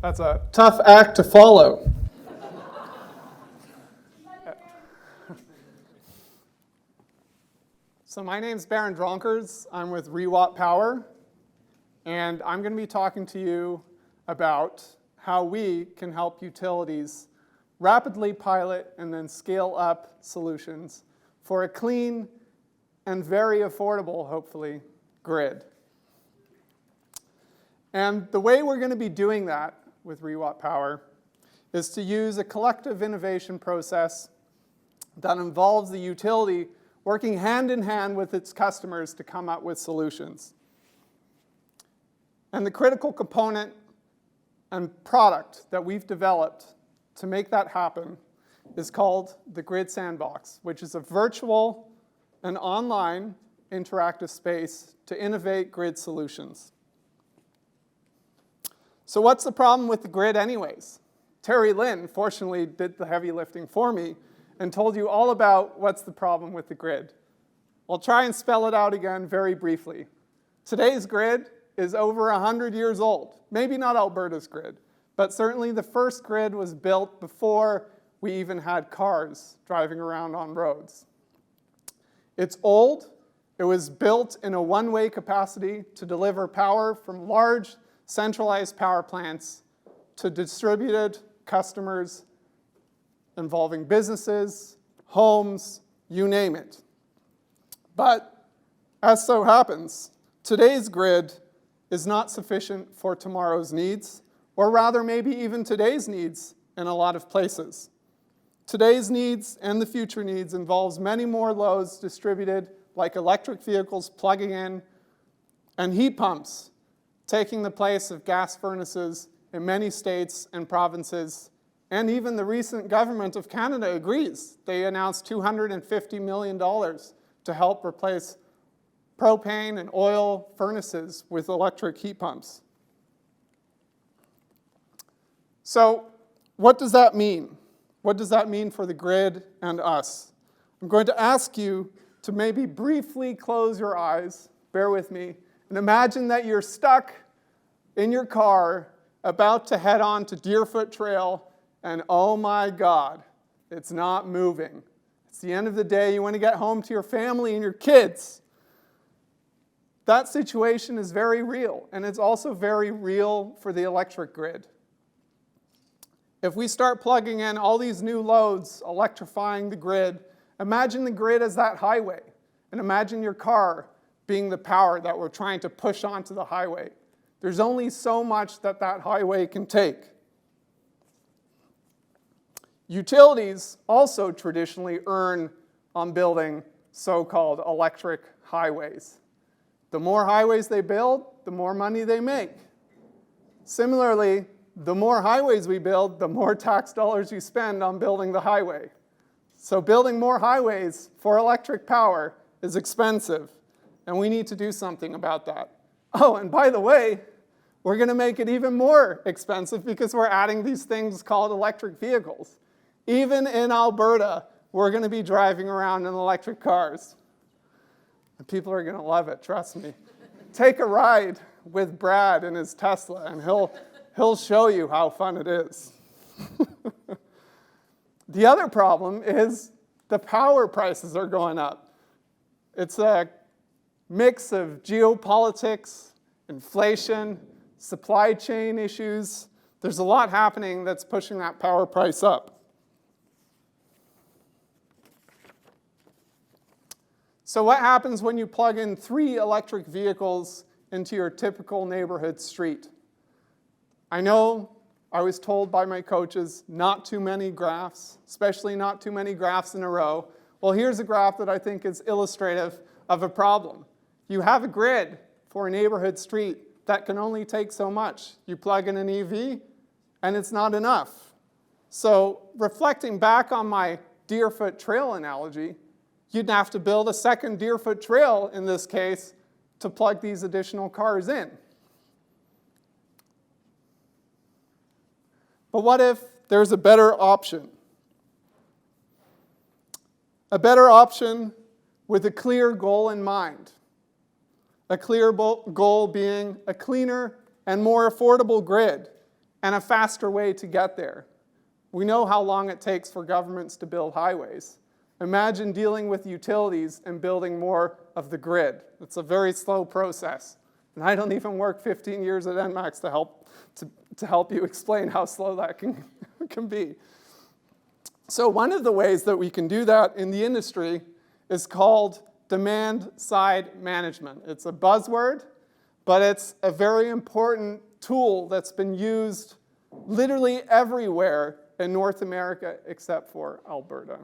That's a tough act to follow. So my name's Barend Dronkers. I'm with Rewatt Power, and I'm going to be talking to you about how we can help utilities rapidly pilot and then scale up solutions for a clean and very affordable, hopefully, grid. And the way we're going to be doing that with Rewatt Power is to use a collective innovation process that involves the utility working hand in hand with its customers to come up with solutions. And the critical component and product that we've developed to make that happen is called the Grid Sandbox, which is a virtual and online interactive space to innovate grid solutions. So what's the problem with the grid anyways? Terry Lynn, fortunately, did the heavy lifting for me and told you all about what's the problem with the grid. I'll try and spell it out again very briefly. Today's grid is over 100 years old. Maybe not Alberta's grid, but certainly the first grid was built before we even had cars driving around on roads. It's old. It was built in a one-way capacity to deliver power from large centralized power plants to distributed customers involving businesses, homes, you name it. But as so happens, today's grid is not sufficient for tomorrow's needs, or rather maybe even today's needs in a lot of places. Today's needs and the future needs involves many more loads distributed, like electric vehicles plugging in and heat pumps taking the place of gas furnaces in many states and provinces. And even the recent government of Canada agrees. They announced $250 million to help replace propane and oil furnaces with electric heat pumps. So what does that mean? What does that mean for the grid and us? I'm going to ask you to maybe briefly close your eyes, bear with me, and imagine that you're stuck in your car about to head on to Deerfoot Trail, and oh my God, it's not moving. It's the end of the day. You want to get home to your family and your kids. That situation is very real, and it's also very real for the electric grid. If we start plugging in all these new loads, electrifying the grid, imagine the grid as that highway, and imagine your car being the power that we're trying to push onto the highway. There's only so much that that highway can take. Utilities also traditionally earn on building so-called electric highways. The more highways they build, the more money they make. Similarly, the more highways we build, the more tax dollars you spend on building the highway. So building more highways for electric power is expensive, and we need to do something about that. Oh, and by the way, we're going to make it even more expensive because we're adding these things called electric vehicles. Even in Alberta, we're going to be driving around in electric cars. And people are going to love it, trust me. Take a ride with Brad in his Tesla, and he'll show you how fun it is. The other problem is the power prices are going up. It's a mix of geopolitics, inflation, supply chain issues. There's a lot happening that's pushing that power price up. So what happens when you plug in 3 electric vehicles into your typical neighborhood street? I know I was told by my coaches not too many graphs, especially not too many graphs in a row. Well, here's a graph that I think is illustrative of a problem. You have a grid for a neighborhood street that can only take so much. You plug in an EV, and it's not enough. So reflecting back on my Deerfoot Trail analogy, you'd have to build a second Deerfoot Trail, in this case, to plug these additional cars in. But what if there's a better option? A better option with a clear goal in mind. A clear goal being a cleaner and more affordable grid. and a faster way to get there. We know how long it takes for governments to build highways. Imagine dealing with utilities and building more of the grid. It's a very slow process. And I don't even work 15 years at NMAX to help you explain how slow that can be. So one of the ways that we can do that in the industry is called demand-side management. It's a buzzword, but it's a very important tool that's been used literally everywhere in North America except for Alberta.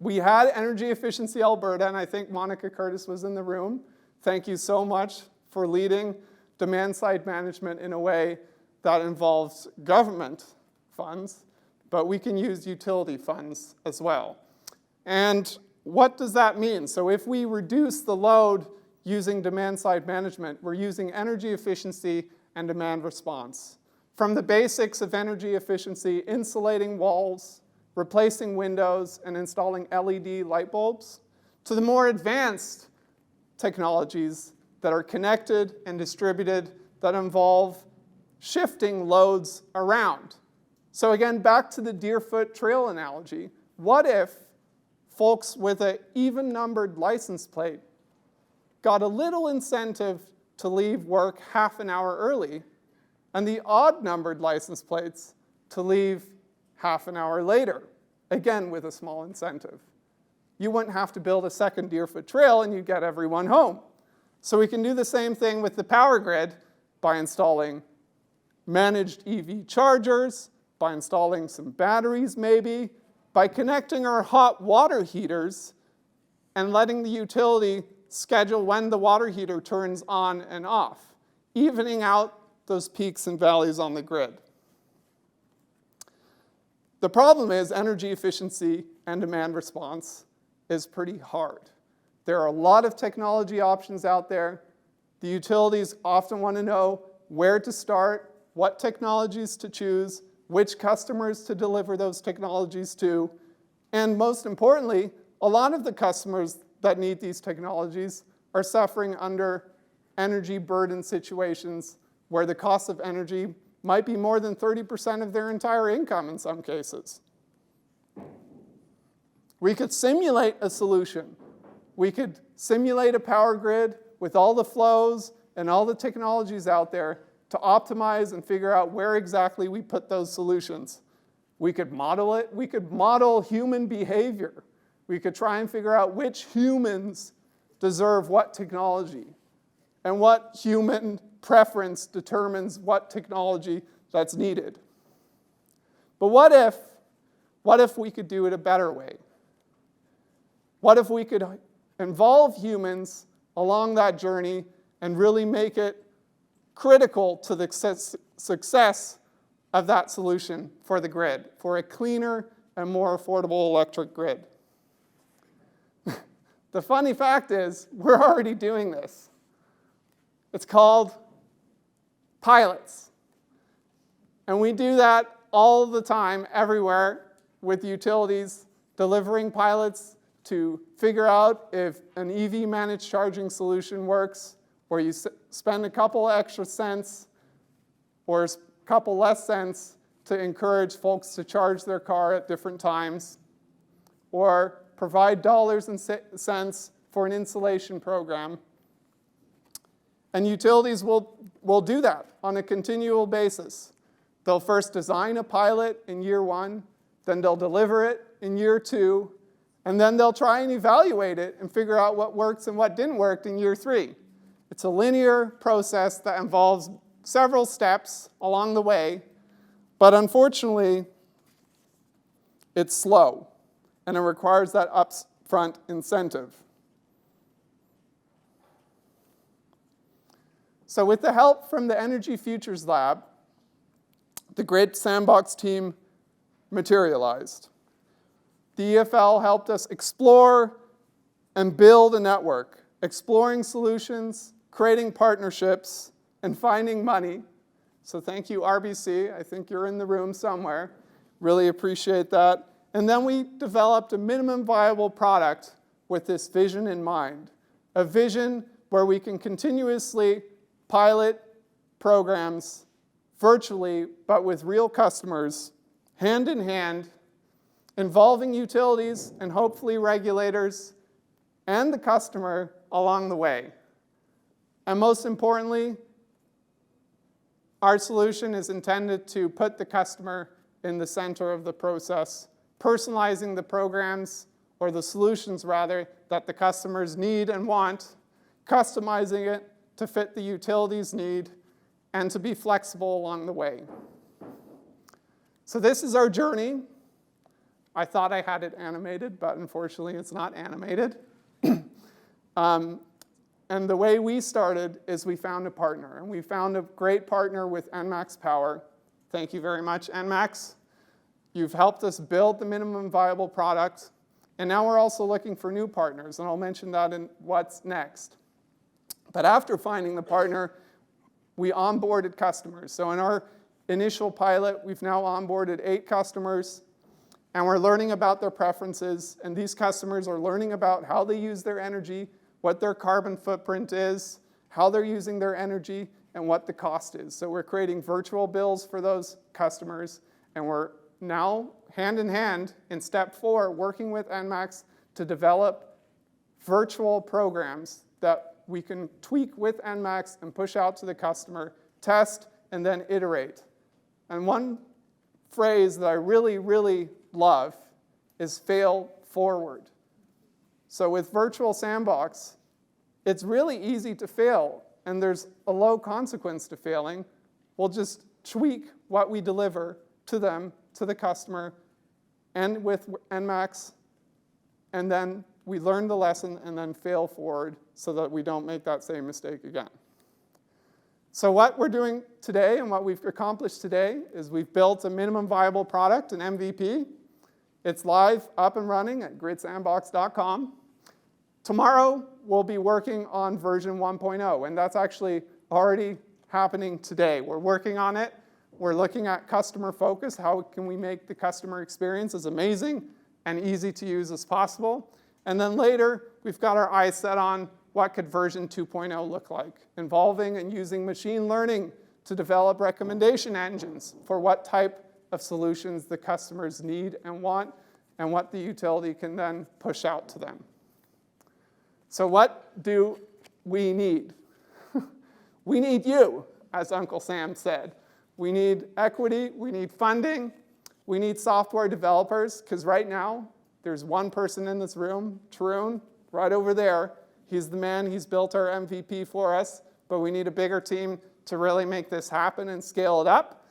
We had Energy Efficiency Alberta, and I think Monica Curtis was in the room. Thank you so much for leading demand-side management in a way that involves government funds, but we can use utility funds as well. And what does that mean? So if we reduce the load using demand-side management, we're using energy efficiency and demand response. From the basics of energy efficiency, insulating walls, replacing windows, and installing LED light bulbs, to the more advanced technologies that are connected and distributed that involve shifting loads around. So again, back to the Deerfoot Trail analogy, what if folks with an even-numbered license plate got a little incentive to leave work half an hour early, and the odd-numbered license plates to leave half an hour later, again with a small incentive? You wouldn't have to build a second Deerfoot Trail and you'd get everyone home. So we can do the same thing with the power grid by installing managed EV chargers, by installing some batteries maybe, by connecting our hot water heaters and letting the utility schedule when the water heater turns on and off, evening out those peaks and valleys on the grid. The problem is energy efficiency and demand response is pretty hard. There are a lot of technology options out there. The utilities often want to know where to start, what technologies to choose, which customers to deliver those technologies to, and most importantly, a lot of the customers that need these technologies are suffering under energy burden situations where the cost of energy might be more than 30% of their entire income in some cases. We could simulate a solution. We could simulate a power grid with all the flows and all the technologies out there to optimize and figure out where exactly we put those solutions. We could model it. We could model human behavior. We could try and figure out which humans deserve what technology and what human preference determines what technology that's needed. But what if we could do it a better way? What if we could involve humans along that journey and really make it critical to the success of that solution for the grid, for a cleaner and more affordable electric grid? The funny fact is, we're already doing this. It's called pilots. And we do that all the time, everywhere, with utilities, delivering pilots to figure out if an EV managed charging solution works, where you spend a couple extra cents or a couple less cents to encourage folks to charge their car at different times, or provide dollars and cents for an insulation program. And utilities will do that on a continual basis. They'll first design a pilot in year 1, then they'll deliver it in year 2, and then they'll try and evaluate it and figure out what works and what didn't work in year 3. It's a linear process that involves several steps along the way, but unfortunately, it's slow, and it requires that upfront incentive. So with the help from the Energy Futures Lab, the great Sandbox team materialized. The EFL helped us explore and build a network, exploring solutions, creating partnerships, and finding money. So thank you, RBC. I think you're in the room somewhere. Really appreciate that. And then we developed a minimum viable product with this vision in mind, a vision where we can continuously pilot programs virtually, but with real customers, hand in hand, involving utilities and hopefully regulators and the customer along the way. And most importantly, our solution is intended to put the customer in the center of the process, personalizing the programs, or the solutions rather, that the customers need and want, customizing it to fit the utilities' need, and to be flexible along the way. So this is our journey. I thought I had it animated, but unfortunately it's not animated. And the way we started is we found a partner, and we found a great partner with NMAX Power. Thank you very much, NMAX. You've helped us build the minimum viable product, and now we're also looking for new partners, and I'll mention that in what's next. But after finding the partner, we onboarded customers. So in our initial pilot, we've now onboarded 8 customers, and we're learning about their preferences, and these customers are learning about how they use their energy, what their carbon footprint is, how they're using their energy, and what the cost is. So we're creating virtual bills for those customers, and we're now, hand in hand, in step 4, working with NMAX to develop virtual programs that we can tweak with NMAX and push out to the customer, test, and then iterate. And one phrase that I really, really love is fail forward. So with virtual Sandbox, it's really easy to fail, and there's a low consequence to failing. We'll just tweak what we deliver to them, to the customer, and with NMAX, and then we learn the lesson and then fail forward so that we don't make that same mistake again. So what we're doing today and what we've accomplished today is we've built a minimum viable product, an MVP. It's live, up and running at gridsandbox.com. Tomorrow, we'll be working on version 1.0, and that's actually already happening today. We're working on it. We're looking at customer focus. How can we make the customer experience as amazing and easy to use as possible? And then later, we've got our eyes set on what could version 2.0 look like, involving and using machine learning to develop recommendation engines for what type of solutions the customers need and want, and what the utility can then push out to them. So what do we need? We need you, as Uncle Sam said. We need equity, we need funding, we need software developers, because right now, there's one person in this room, Tarun, right over there. He's the man, he's built our MVP for us, but we need a bigger team to really make this happen and scale it up.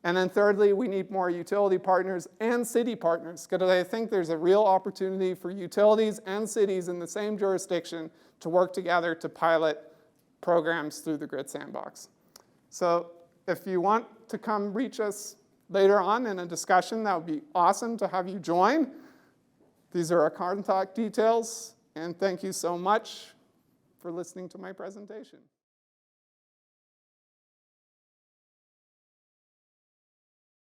And then thirdly, we need more utility partners and city partners, because I think there's a real opportunity for utilities and cities in the same jurisdiction to work together to pilot programs through the Grid Sandbox. So if you want to come reach us later on in a discussion, that would be awesome to have you join. These are our contact details, and thank you so much for listening to my presentation.